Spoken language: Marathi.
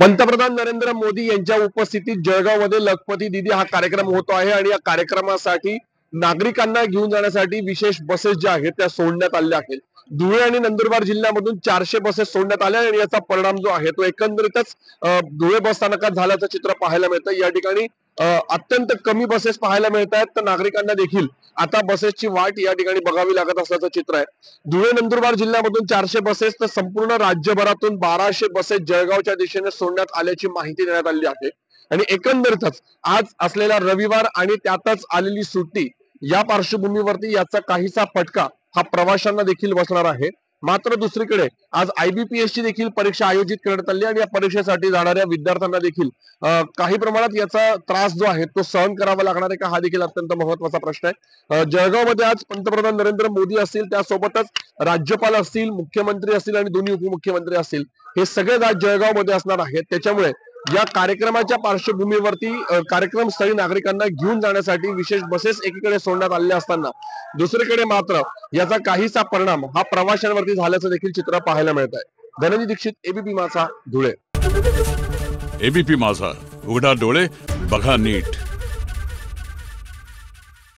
पंतप्रधान नरेंद्र मोदी यांच्या उपस्थितीत जळगावमध्ये लखपती दीदी हा कार्यक्रम होतो आहे आणि या कार्यक्रमासाठी नागरिकांना घेऊन जाण्यासाठी विशेष बसेस ज्या आहेत त्या सोडण्यात आल्या आहेत। धुळे आणि नंदुरबार जिल्ह्यामधून 400 बसेस सोडण्यात आल्या आणि याचा परिणाम जो आहे तो एकंदरीतच धुळे बस स्थानकात झाल्याचं चित्र पाहायला मिळतं। या ठिकाणी अत्यंत कमी बसेस पाहायला मिळत आहेत, तर नागरिकांना देखील आता बसेसची वाट या ठिकाणी बघावी लागत असल्याचं चित्र आहे। धुळे नंदुरबार जिल्ह्यामधून 400 बसेस तर संपूर्ण राज्यभरातून 1200 बसेस जळगावच्या दिशेने सोडण्यात आल्याची माहिती देण्यात आली आहे। आणि एकंदरीतच आज असलेला रविवार आणि त्यातच आलेली सुट्टी या पार्श्वभूमीवरती याचा काहीसा फटका हा प्रवाशांना देखील बसणार आहे। मात्र दुसरीकडे आज IBPS ची देखील परीक्षा आयोजित करण्यात आली आणि या परीक्षेसाठी जाणाऱ्या विद्यार्थ्यांना देखील काही प्रमाणात याचा त्रास जो आहे तो सहन करावा लागणार आहे का, हा देखील अत्यंत महत्त्वाचा प्रश्न आहे। जळगावमध्ये आज पंतप्रधान नरेंद्र मोदी असतील, त्यासोबतच राज्यपाल असतील, मुख्यमंत्री असतील आणि दोन्ही उपमुख्यमंत्री असतील, हे सगळे आज जळगावमध्ये असणार आहेत। त्याच्यामुळे या कार्यक्रमाच्या पार्श्वभूमीवरती कार्यक्रम स्थळी नागरिकांना घेऊन जाण्यासाठी विशेष बसेस एकीकडे सोडण्यात आलेल्या असताना दुसरीकडे मात्र याचा काहीसा परिणाम हा प्रवाशांवरती झाल्याचं देखील चित्र पाहायला मिळत आहे। धनंजय दीक्षित, ABP माझा, धुळे। ABP माझा, उघडा डोळे बघा नीट।